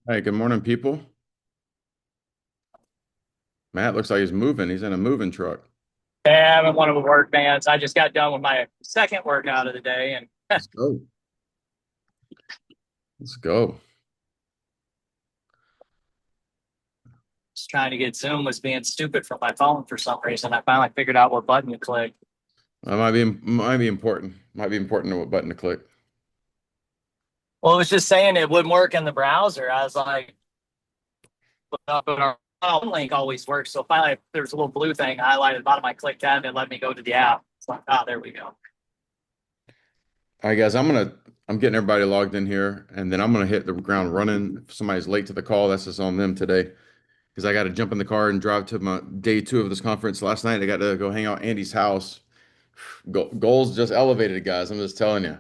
Hey, good morning, people. Matt looks like he's moving. He's in a moving truck. Yeah, I'm in one of the work bands. I just got done with my second workout of the day and Let's go. Let's go. just trying to get Zoom was being stupid from my phone for some reason. I finally figured out what button to click. That might be important. Might be important to what button to click. Well, it was just saying it wouldn't work in the browser. I was like, but our link always works. So finally, there's a little blue thing highlighted at the bottom. I clicked that and it let me go to the app. It's like, there we go. All right, guys, I'm getting everybody logged in here, and then I'm gonna hit the ground running. If somebody's late to the call, that's just on them today. Because I got to jump in the car and drive to my day two of this conference. Last night, I got to go hang out at Andy's house. Goals just elevated, guys. I'm just telling you.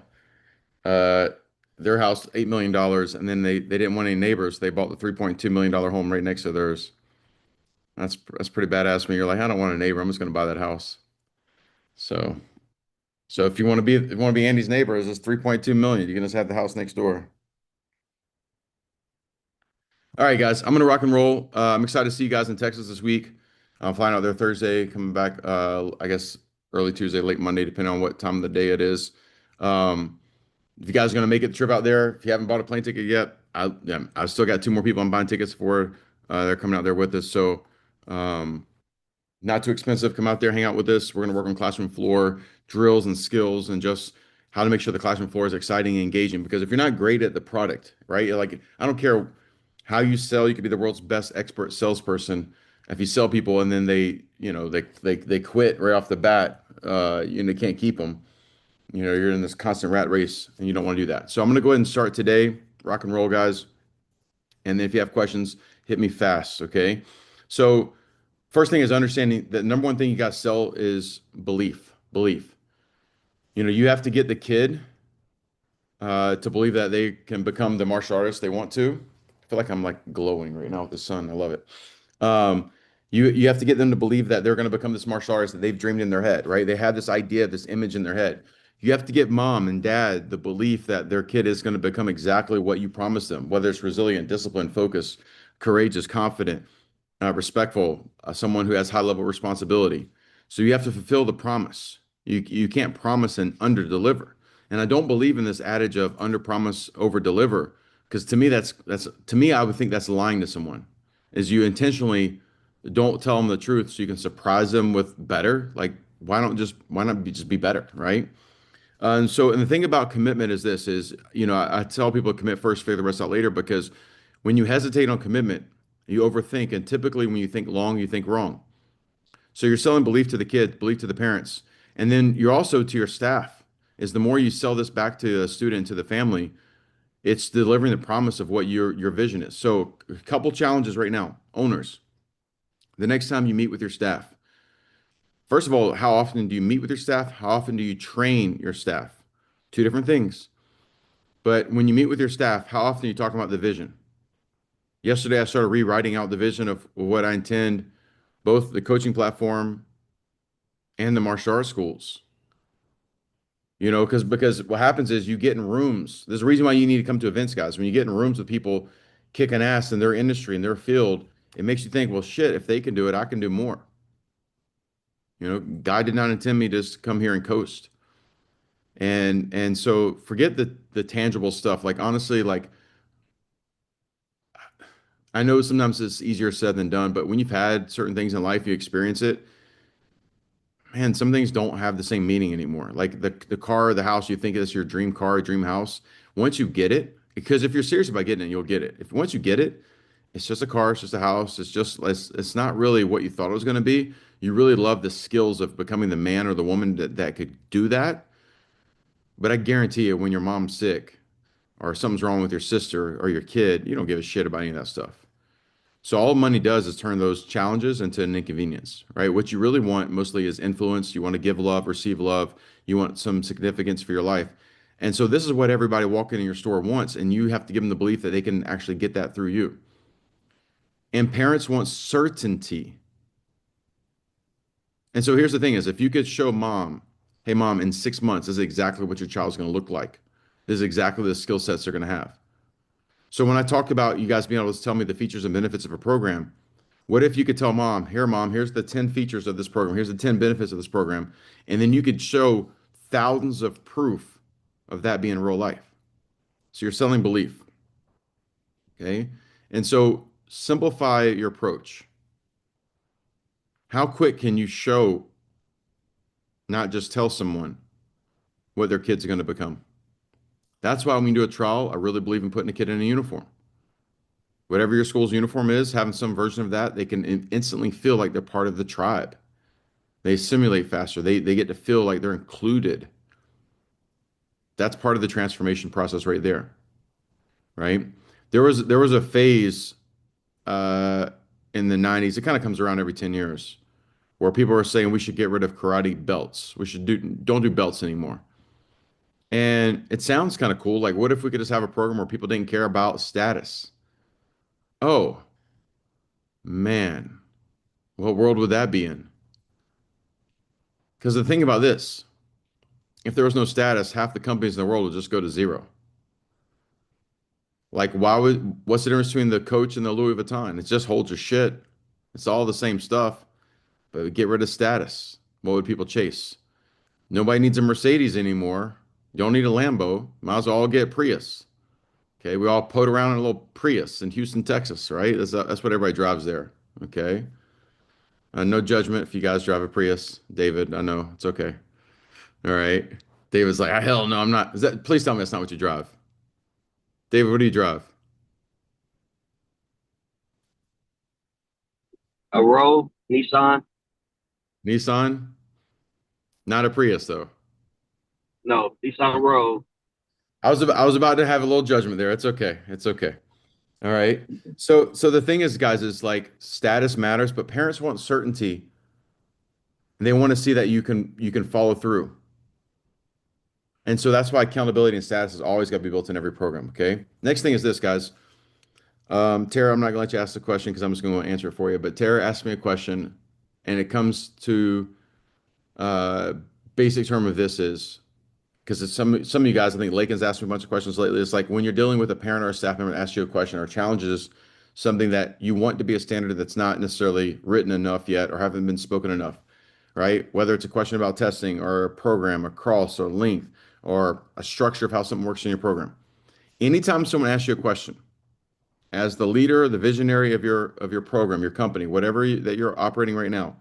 Uh, their house, $8 million, and then they didn't want any neighbors. They bought the $3.2 million home right next to theirs. That's pretty badass. When you're like, I don't want a neighbor. I'm just going to buy that house. So so if you want to be Andy's neighbor, it's just 3.2 million. You can just have the house next door. All right, guys. I'm gonna rock and roll. I'm excited to see you guys in Texas this week. I'm flying out there Thursday, coming back. I guess early Tuesday, late Monday, depending on what time of the day it is. Um, if you guys are gonna make it the trip out there, if you haven't bought a plane ticket yet, I've still got two more people I'm buying tickets for. They're coming out there with us. So. Um, Not too expensive. Come out there, hang out with us. We're going to work on classroom floor drills and skills and just how to make sure the classroom floor is exciting and engaging. Because if you're not great at the product, right? Like, I don't care how you sell, you could be the world's best expert salesperson. If you sell people and then they quit right off the bat, they can't keep them. You're in this constant rat race and you don't want to do that. So I'm going to go ahead and start today. Rock and roll, guys. And then if you have questions, hit me fast, okay? So first thing is understanding that number one thing you got to sell is belief. Belief. You have to get the kid to believe that they can become the martial artist they want to. I feel like I'm like glowing right now with the sun. I love it. Um, you have to get them to believe that they're going to become this martial artist that they've dreamed in their head, right? They have this idea, this image in their head. You have to get mom and dad the belief that their kid is going to become exactly what you promised them, whether it's resilient, disciplined, focused, courageous, confident, respectful, someone who has high level responsibility. So you have to fulfill the promise. You can't promise and under deliver. And I don't believe in this adage of under promise, over deliver, because to me that's to me I would think that's lying to someone. Is you intentionally don't tell them the truth so you can surprise them with better. Like why not just be better, right? And the thing about commitment is this is, I tell people to commit first, figure the rest out later, because when you hesitate on commitment, you overthink. And typically when you think long, you think wrong. So you're selling belief to the kid, belief to the parents. And then you're also to your staff is the more you sell this back to a student, to the family, it's delivering the promise of what your vision is. So a couple challenges right now, owners, the next time you meet with your staff, first of all, how often do you meet with your staff? How often do you train your staff? Two different things. But when you meet with your staff, how often are you talking about the vision? Yesterday, I started rewriting out the vision of what I intend, both the coaching platform and the martial arts schools. Because what happens is you get in rooms. There's a reason why you need to come to events, guys. When you get in rooms with people kicking ass in their industry, in their field, it makes you think, well, shit, if they can do it, I can do more. God did not intend me to just come here and coast. And so forget the tangible stuff. Like honestly, like I know sometimes it's easier said than done, but when you've had certain things in life, you experience it, man, some things don't have the same meaning anymore. Like the car, the house, you think it's your dream car, dream house. Once you get it, because if you're serious about getting it, you'll get it. If once you get it, it's just a car, it's just a house, it's not really what you thought it was going to be. You really love the skills of becoming the man or the woman that could do that. But I guarantee you, when your mom's sick or something's wrong with your sister or your kid, you don't give a shit about any of that stuff. So all money does is turn those challenges into an inconvenience, right? What you really want mostly is influence. You want to give love, receive love. You want some significance for your life. And so this is what everybody walking in your store wants, and you have to give them the belief that they can actually get that through you. And parents want certainty. And so here's the thing is if you could show mom, hey mom, in 6 months, this is exactly what your child's going to look like. This is exactly the skill sets they're going to have. So when I talked about you guys being able to tell me the features and benefits of a program, what if you could tell mom, here, mom, here's the 10 features of this program, here's the 10 benefits of this program, and then you could show thousands of proof of that being real life. So you're selling belief, okay? And so simplify your approach. How quick can you show, not just tell someone what their kids are going to become? That's why when you do a trial, I really believe in putting a kid in a uniform. Whatever your school's uniform is, having some version of that, they can instantly feel like they're part of the tribe. They assimilate faster. They get to feel like they're included. That's part of the transformation process right there, right? There was a phase uh, in the 90s. It kind of comes around every 10 years where people are saying we should get rid of karate belts. We should don't do belts anymore. And it sounds kind of cool. Like, what if we could just have a program where people didn't care about status? Oh, man, what world would that be in? Because the thing about this, if there was no status, half the companies in the world would just go to zero. Like, what's the difference between the Coach and the Louis Vuitton? It just holds your shit. It's all the same stuff, but get rid of status. What would people chase? Nobody needs a Mercedes anymore. You don't need a Lambo. Might as well all get Prius. Okay, we all put around in a little Prius in Houston, Texas, right? That's what everybody drives there. Okay, no judgment if you guys drive a Prius, David. I know it's okay. All right, David's like, "Ah, hell no, I'm not." Is that? Please tell me that's not what you drive, David. What do you drive? A Rogue, Nissan. Nissan, not a Prius though. No, Nissan Rogue. I was about to have a little judgment there. It's okay. It's okay. All right. So the thing is, guys, is like status matters, but parents want certainty. And they want to see that you can follow through. And so that's why accountability and status has always got to be built in every program. Okay. Next thing is this, guys. Tara, I'm not gonna let you ask the question because I'm just gonna answer it for you. But Tara asked me a question, and it comes to uh basic term of this is because it's some of you guys, I think Lakin's asked me a bunch of questions lately. It's like when you're dealing with a parent or a staff member that asks you a question or challenges something that you want to be a standard that's not necessarily written enough yet or haven't been spoken enough, right? Whether it's a question about testing or a program, a cross or length, or a structure of how something works in your program. Anytime someone asks you a question, as the leader, the visionary of your program, your company, whatever that you're operating right now,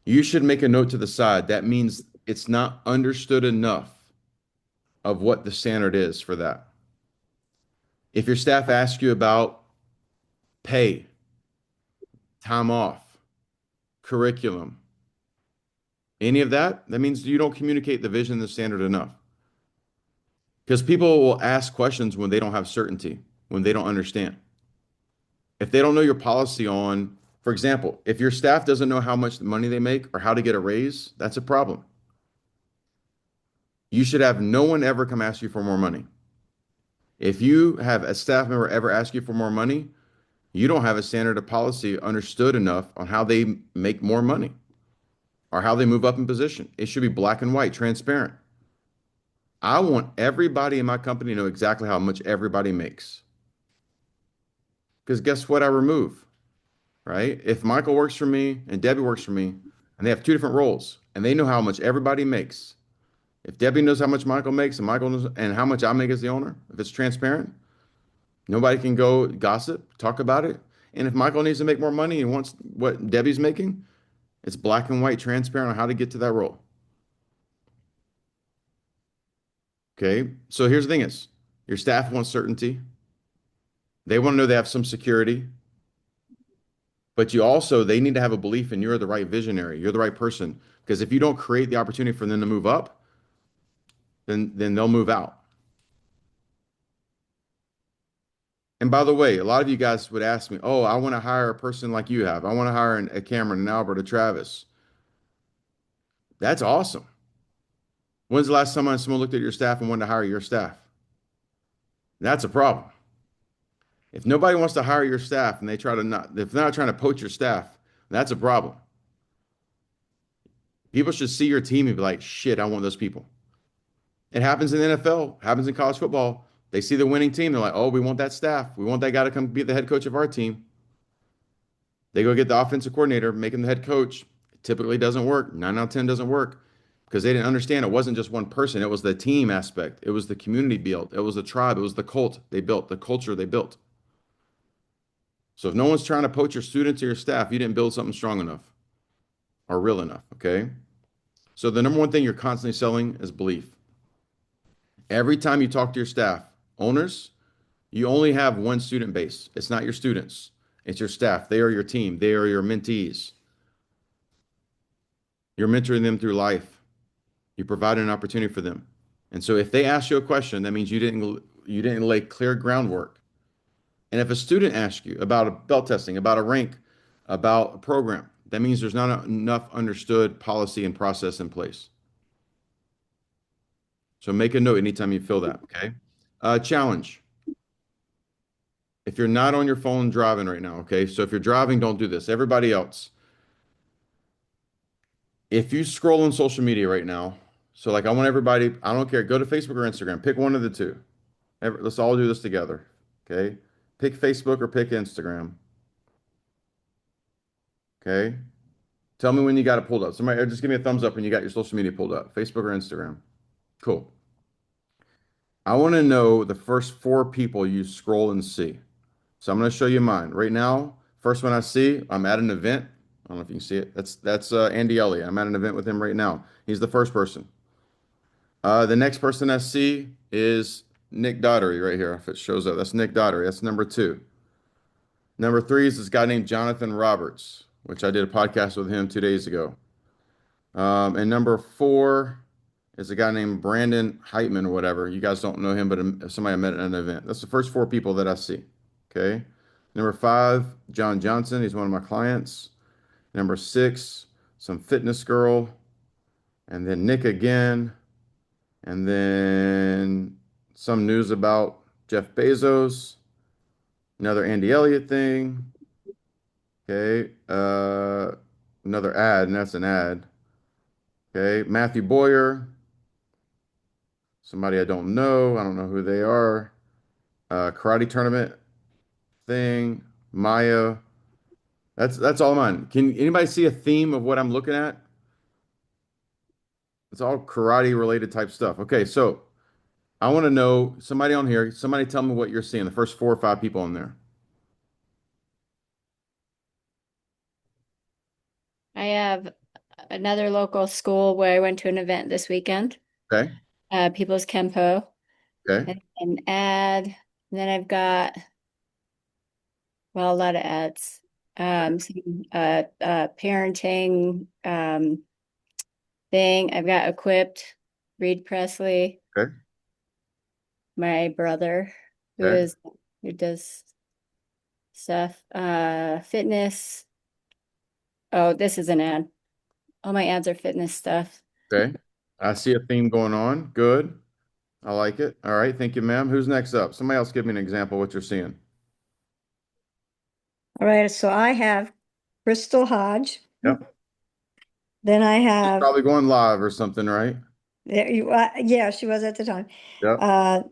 you should make a note to the side. That means it's not understood enough of what the standard is for that. If your staff asks you about pay, time off, curriculum, any of that, that means you don't communicate the vision and the standard enough. Because people will ask questions when they don't have certainty, when they don't understand. If they don't know your policy on, for example, if your staff doesn't know how much money they make or how to get a raise, that's a problem. You should have no one ever come ask you for more money. If you have a staff member ever ask you for more money, you don't have a standard of policy understood enough on how they make more money or how they move up in position. It should be black and white, transparent. I want everybody in my company to know exactly how much everybody makes. Because guess what I remove, right? If Michael works for me and Debbie works for me, and they have two different roles, and they know how much everybody makes. If Debbie knows how much Michael makes and Michael knows and how much I make as the owner, if it's transparent, nobody can go gossip, talk about it. And if Michael needs to make more money and wants what Debbie's making, it's black and white, transparent on how to get to that role. Okay. So here's the thing is your staff wants certainty. They want to know they have some security, but they need to have a belief in you're the right visionary. You're the right person. Because if you don't create the opportunity for them to move up, then they'll move out. And by the way, a lot of you guys would ask me, oh, I want to hire a person like you have. I want to hire a Cameron, an Albert, a Travis. That's awesome. When's the last time someone looked at your staff and wanted to hire your staff? That's a problem. If nobody wants to hire your staff and if they're not trying to poach your staff, that's a problem. People should see your team and be like, shit, I want those people. It happens in the NFL, happens in college football. They see the winning team. They're like, oh, we want that staff. We want that guy to come be the head coach of our team. They go get the offensive coordinator, make him the head coach. It typically doesn't work. 9 out of 10 doesn't work because they didn't understand it wasn't just one person. It was the team aspect. It was the community built. It was the tribe. It was the cult they built, the culture they built. So if no one's trying to poach your students or your staff, you didn't build something strong enough or real enough. Okay. So the number one thing you're constantly selling is belief. Every time you talk to your staff, owners, you only have one student base. It's not your students, it's your staff. They are your team, they are your mentees. You're mentoring them through life. You provide an opportunity for them. And so if they ask you a question, that means you didn't lay clear groundwork. And if a student asks you about a belt testing, about a rank, about a program, that means there's not enough understood policy and process in place. So make a note anytime you feel that, okay? Challenge. If you're not on your phone driving right now, okay? So if you're driving, don't do this. Everybody else, if you scroll on social media right now, so like I want everybody, I don't care, go to Facebook or Instagram, pick one of the two. Let's all do this together, okay? Pick Facebook or pick Instagram, okay? Tell me when you got it pulled up. Somebody, or just give me a thumbs up when you got your social media pulled up, Facebook or Instagram. Cool. I want to know the first four people you scroll and see. So I'm going to show you mine. Right now, first one I see, I'm at an event. I don't know if you can see it. That's Andy Elliott. I'm at an event with him right now. He's the first person. The next person I see is Nick Daughtery right here. If it shows up, that's Nick Daughtery. That's number two. Number three is this guy named Jonathan Roberts, which I did a podcast with him 2 days ago. And number four is a guy named Brandon Heitman or whatever. You guys don't know him, but somebody I met at an event. That's the first four people that I see. Okay. Number five, John Johnson. He's one of my clients. Number six, some fitness girl. And then Nick again. And then some news about Jeff Bezos. Another Andy Elliott thing. Okay. Another ad, and that's an ad. Okay. Matthew Boyer. Somebody I don't know. I don't know who they are. Karate tournament thing. Maya. That's all mine. Can anybody see a theme of what I'm looking at? It's all karate related type stuff. Okay, so I want to know somebody on here, somebody tell me what you're seeing, the first 4 or 5 people on there. I have another local school where I went to an event this weekend, Okay, People's Kempo, okay, and an ad. And then I've got, well, a lot of ads. Some parenting thing. I've got Equipped, Reed Presley, okay, my brother, who okay, is who does stuff, fitness. Oh, this is an ad. All my ads are fitness stuff. okay. I see a theme going on. Good. I like it. All right, thank you, ma'am. Who's next up? Somebody else give me an example of what you're seeing. All right, so I have Crystal Hodge. Yep. Then I have, Probably going live or something, right? yeah, she was at the time. Yep.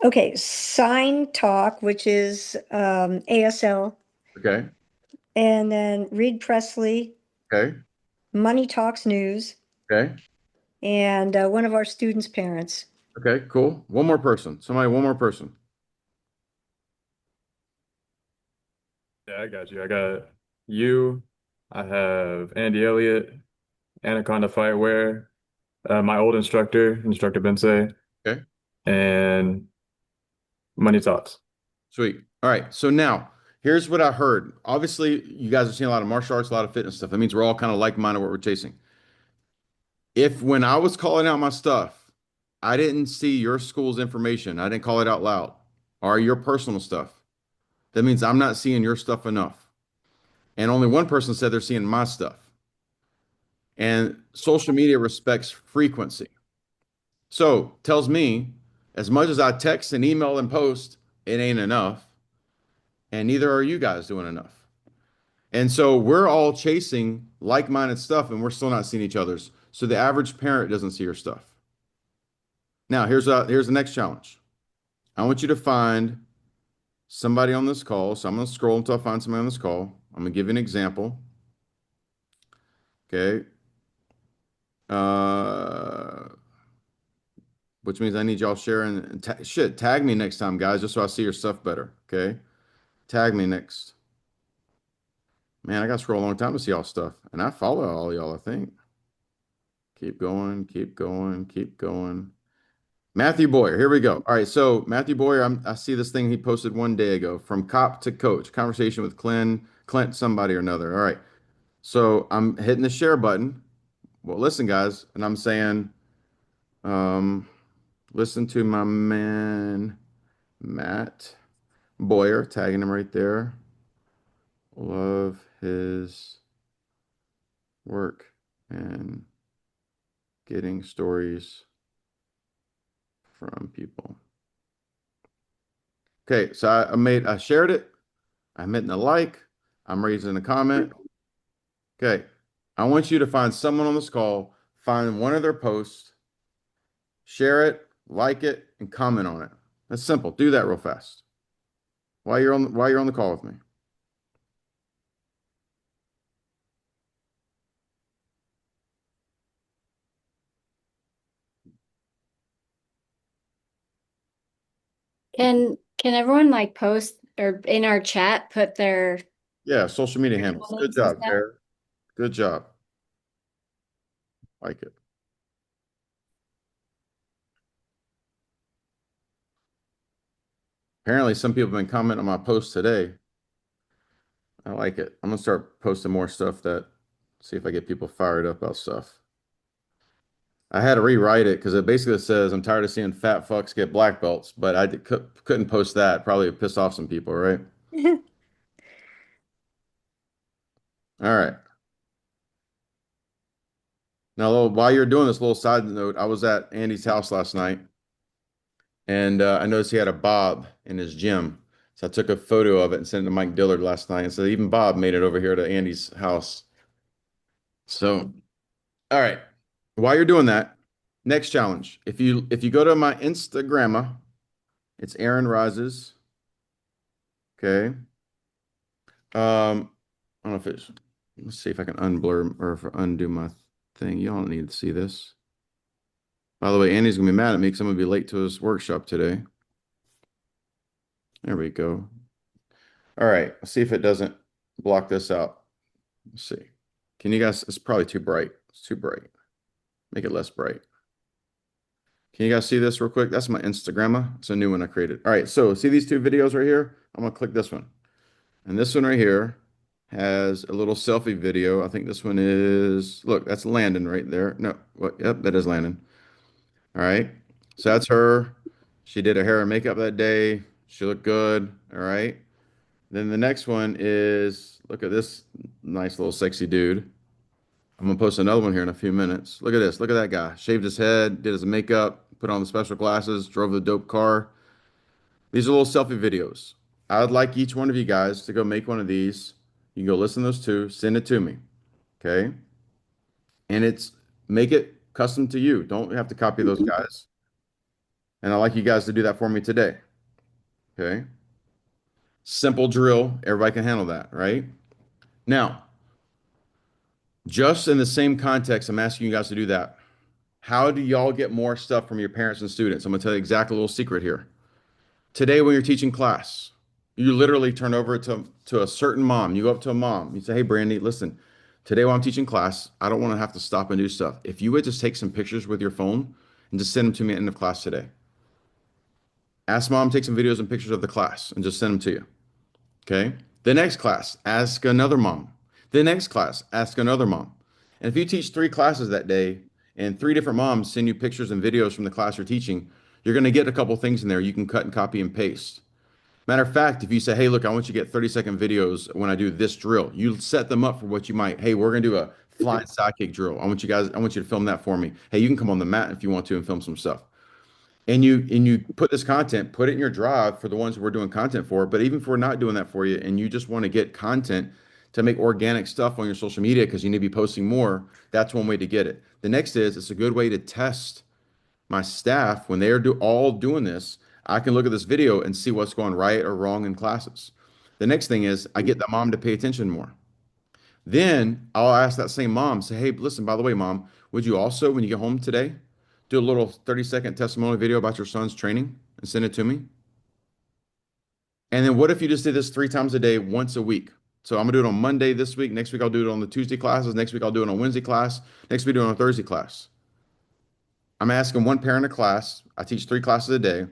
Okay, Sign Talk, which is ASL, Okay. and then Reed Presley, Okay. Money Talks News, Okay. and one of our students' parents. Okay. Cool. One more person. Somebody, one more person. Yeah, I got you. I got you. I have Andy Elliott, Anaconda Fightwear, my old instructor, Instructor Bensei, Okay. and Money Talks. Sweet. All right. So now here's what I heard. Obviously, you guys are seeing a lot of martial arts, a lot of fitness stuff. That means we're all kind of like-minded what we're chasing. If when I was calling out my stuff, I didn't see your school's information, I didn't call it out loud, or your personal stuff, that means I'm not seeing your stuff enough. And only one person said they're seeing my stuff. And social media respects frequency. So tells me as much as I text and email and post, it ain't enough. And neither are you guys doing enough. And so we're all chasing like-minded stuff and we're still not seeing each other's. So the average parent doesn't see your stuff. Now, here's the next challenge. I want you to find somebody on this call. So I'm going to scroll until I find somebody on this call. I'm going to give you an example. Okay. Uh, which means I need y'all sharing. Shit, tag me next time, guys, just so I see your stuff better. Okay. Tag me next. Man, I got to scroll a long time to see y'all stuff. And I follow all y'all, I think. Keep going, keep going, keep going. Matthew Boyer, here we go. All right, so Matthew Boyer, I see this thing he posted 1 day ago, from cop to coach, conversation with Clint, somebody or another. All right, so I'm hitting the share button. Well, listen, guys, and I'm saying, um, listen to my man Matt Boyer, tagging him right there. Love his work and getting stories from people. Okay, so I shared it. I'm hitting a like. I'm raising a comment. Okay, I want you to find someone on this call, find one of their posts, share it, like it, and comment on it. That's simple. Do that real fast while you're on the call with me. Can everyone like post or in our chat put their Yeah, social media names handles. Good and job, stuff? Tara. Good job. Like it. Apparently, some people have been commenting on my post today. I like it. I'm gonna start posting more stuff that see if I get people fired up about stuff. I had to rewrite it because it basically says I'm tired of seeing fat fucks get black belts, but couldn't post that. Probably pissed off some people, right? All right. Now, while you're doing this little side note, I was at Andy's house last night, and I noticed he had a bob in his gym. So I took a photo of it and sent it to Mike Dillard last night. And so even Bob made it over here to Andy's house. So, all right. While you're doing that, next challenge. If you go to my Instagramma, it's Aaron Rises. Okay. I don't know if it's. Let's see if I can unblur or if undo my thing. You don't need to see this. By the way, Andy's gonna be mad at me because I'm gonna be late to his workshop today. There we go. All right, let's see if it doesn't block this out. Let's see. Can you guys? It's probably too bright. It's too bright. Make it less bright. Can you guys see this real quick? That's my Instagramma. It's a new one I created. All right, so see these two videos right here? I'm gonna click this one. And this one right here has a little selfie video. I think this one is, look, that's Landon right there. No, what? Yep, that is Landon. All right. So that's her. She did her hair and makeup that day. She looked good. All right. Then the next one is, look at this nice little sexy dude. I'm gonna post another one here in a few minutes. Look at this. Look at that guy. Shaved his head, did his makeup, put on the special glasses, drove the dope car. These are little selfie videos. I would like each one of you guys to go make one of these. You can go listen to those two, send it to me. Okay. And make it custom to you. Don't have to copy those guys. And I'd like you guys to do that for me today. Okay. Simple drill. Everybody can handle that, right? Now, just in the same context, I'm asking you guys to do that. How do y'all get more stuff from your parents and students? I'm going to tell you exactly a little secret here. Today, when you're teaching class, you literally turn over to a certain mom. You go up to a mom. You say, hey, Brandy, listen, today while I'm teaching class, I don't want to have to stop and do stuff. If you would just take some pictures with your phone and just send them to me at the end of class today. Ask mom, take some videos and pictures of the class and just send them to you. Okay. The next class, ask another mom. The next class, ask another mom. And if you teach 3 classes that day and 3 different moms send you pictures and videos from the class you're teaching, you're going to get a couple things in there you can cut and copy and paste. Matter of fact, if you say, hey, look, I want you to get 30-second videos when I do this drill, you set them up for what you might. Hey, we're going to do a flying sidekick drill. I want you to film that for me. Hey, you can come on the mat if you want to and film some stuff. And you put this content, put it in your drive for the ones we're doing content for. But even if we're not doing that for you and you just want to get content to make organic stuff on your social media because you need to be posting more, that's one way to get it. The next is it's a good way to test my staff when they are all doing this. I can look at this video and see what's going right or wrong in classes. The next thing is I get the mom to pay attention more. Then I'll ask that same mom, say, hey, listen, by the way, mom, would you also, when you get home today, do a little 30-second testimonial video about your son's training and send it to me? And then what if you just did this 3 times a day, once a week? So I'm gonna do it on Monday this week. Next week I'll do it on the Tuesday classes. Next week I'll do it on Wednesday class. Next week I'll do it on Thursday class. I'm asking one parent a class. I teach 3 classes a day.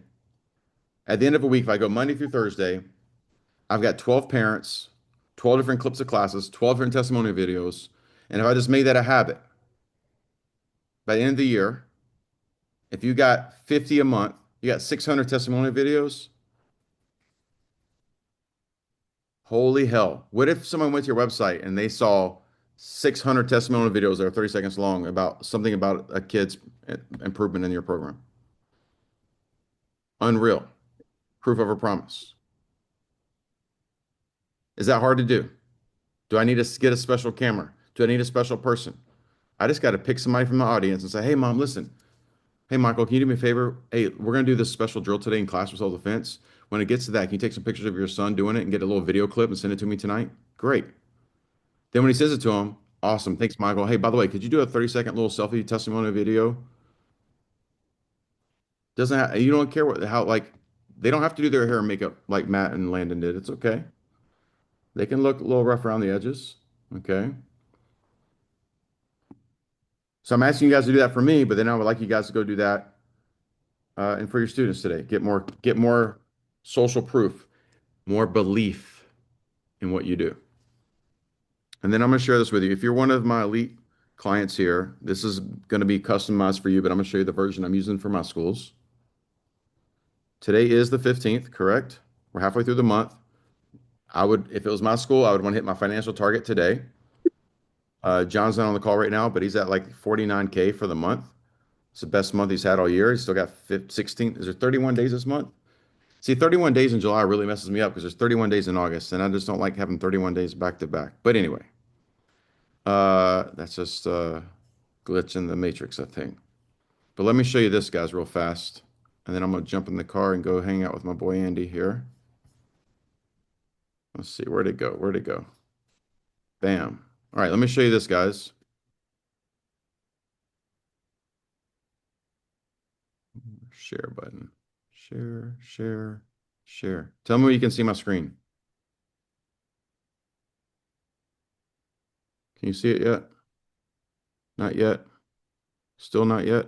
At the end of a week, if I go Monday through Thursday, I've got 12 parents, 12 different clips of classes, 12 different testimonial videos. And if I just made that a habit, by the end of the year, if you got 50 a month, you got 600 testimonial videos. Holy hell. What if someone went to your website and they saw 600 testimonial videos that are 30 seconds long about something about a kid's improvement in your program? Unreal. Proof of a promise. Is that hard to do? Do I need to get a special camera? Do I need a special person? I just got to pick somebody from the audience and say, hey, mom, listen. Hey, Michael, can you do me a favor? Hey, we're going to do this special drill today in class with self-defense. When it gets to that, can you take some pictures of your son doing it and get a little video clip and send it to me tonight? Great. Then when he says it to him, awesome. Thanks, Michael. Hey, by the way, could you do a 30-second little selfie testimonial video? Doesn't have, you don't care how, like, they don't have to do their hair and makeup like Matt and Landon did. It's okay. They can look a little rough around the edges. Okay. So I'm asking you guys to do that for me, but then I would like you guys to go do that and for your students today. Get more social proof, more belief in what you do. And then I'm going to share this with you. If you're one of my elite clients here, this is going to be customized for you, but I'm going to show you the version I'm using for my schools. Today is the 15th, correct? We're halfway through the month. If it was my school, I would want to hit my financial target today. John's not on the call right now, but he's at like 49K for the month. It's the best month he's had all year. He's still got 16. Is there 31 days this month? See, 31 days in July really messes me up because there's 31 days in August, and I just don't like having 31 days back to back. But anyway, that's just a glitch in the matrix, I think. But let me show you this, guys, real fast. And then I'm going to jump in the car and go hang out with my boy Andy here. Let's see, where'd it go? Where'd it go? Bam. All right, let me show you this, guys. Share button. Share, share, share. Tell me where you can see my screen. Can you see it yet? Not yet. Still not yet.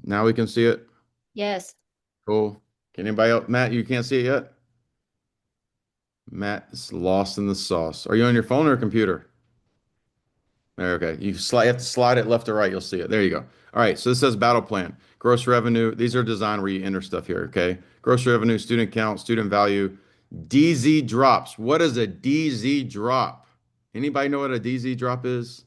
Now we can see it. Yes. Cool. Can anybody else? Matt, you can't see it yet? Matt is lost in the sauce. Are you on your phone or computer? There, okay. You have to slide it left to right. You'll see it. There you go. All right. So this says battle plan, gross revenue. These are designed where you enter stuff here. Okay. Gross revenue, student count, student value, DZ drops. What is a DZ drop? Anybody know what a DZ drop is?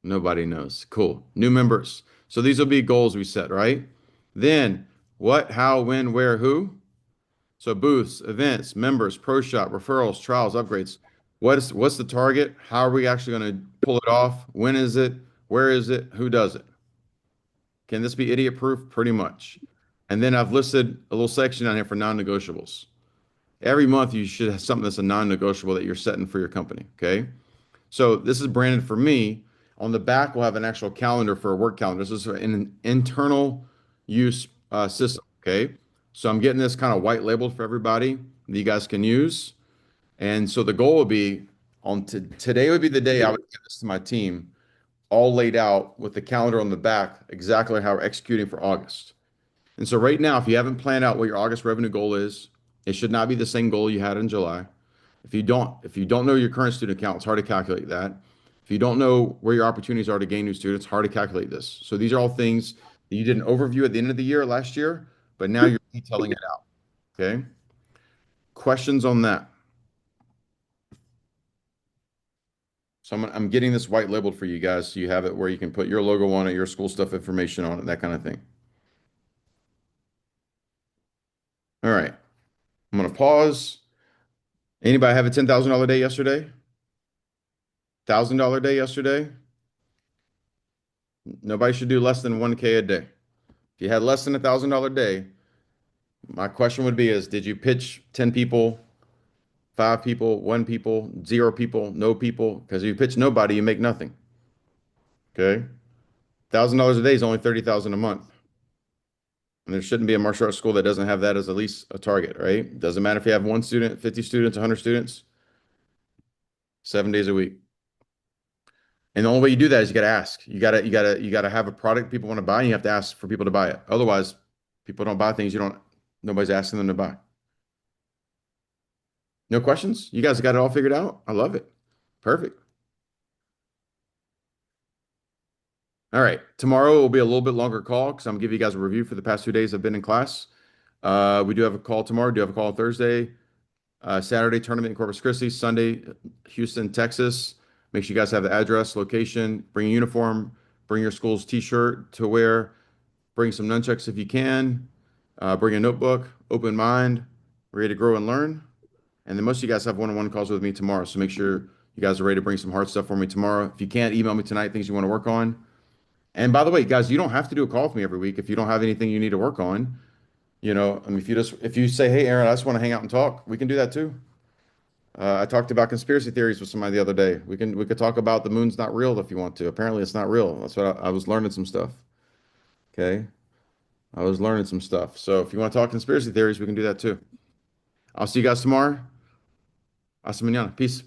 Nobody knows. Cool. New members. So these will be goals we set, right? Then what, how, when, where, who? So booths, events, members, pro shop, referrals, trials, upgrades. What's the target? How are we actually going to pull it off? When is it? Where is it? Who does it? Can this be idiot proof? Pretty much. And then I've listed a little section down here for non-negotiables. Every month you should have something that's a non-negotiable that you're setting for your company. Okay. So this is branded for me. On the back, we'll have an actual calendar for a work calendar. This is an internal use system. Okay. So I'm getting this kind of white labeled for everybody that you guys can use. And so the goal would be today would be the day I would give this to my team, all laid out with the calendar on the back, exactly how we're executing for August. And so right now, if you haven't planned out what your August revenue goal is, it should not be the same goal you had in July. If you don't know your current student count, it's hard to calculate that. If you don't know where your opportunities are to gain new students, hard to calculate this. So these are all things that you did an overview at the end of the year last year, but now you're detailing it out. Okay. Questions on that? So I'm getting this white labeled for you guys so you have it where you can put your logo on it, your school stuff information on it, that kind of thing. All right. I'm going to pause. Anybody have a $10,000 day yesterday? $1,000 day yesterday? Nobody should do less than 1K a day. If you had less than $1,000 day, my question would be is, did you pitch 10 people, 5 people, 1 people, 0 people, no people? Because if you pitch nobody, you make nothing. Okay. $1,000 a day is only 30,000 a month. And there shouldn't be a martial arts school that doesn't have that as at least a target, right? Doesn't matter if you have 1 student, 50 students, 100 students, 7 days a week. And the only way you do that is you got to ask. You got to have a product people want to buy. And you have to ask for people to buy it. Otherwise, people don't buy things nobody's asking them to buy. No questions? You guys got it all figured out? I love it. Perfect. All right. Tomorrow will be a little bit longer call because I'm gonna give you guys a review for the past 2 days I've been in class. We do have a call tomorrow. Do have a call Thursday. Saturday tournament in Corpus Christi. Sunday, Houston, Texas. Make sure you guys have the address, location, bring a uniform, bring your school's t-shirt to wear, bring some nunchucks if you can, bring a notebook, open mind, ready to grow and learn. And then most of you guys have one-on-one calls with me tomorrow. So make sure you guys are ready to bring some hard stuff for me tomorrow. If you can't, email me tonight, things you want to work on. And by the way, guys, you don't have to do a call with me every week if you don't have anything you need to work on. I mean, if you say, hey, Aaron, I just want to hang out and talk, we can do that too. I talked about conspiracy theories with somebody the other day. We could talk about the moon's not real if you want to. Apparently, it's not real. That's what I was learning some stuff. Okay, I was learning some stuff. So if you want to talk conspiracy theories, we can do that too. I'll see you guys tomorrow. Hasta mañana. Peace.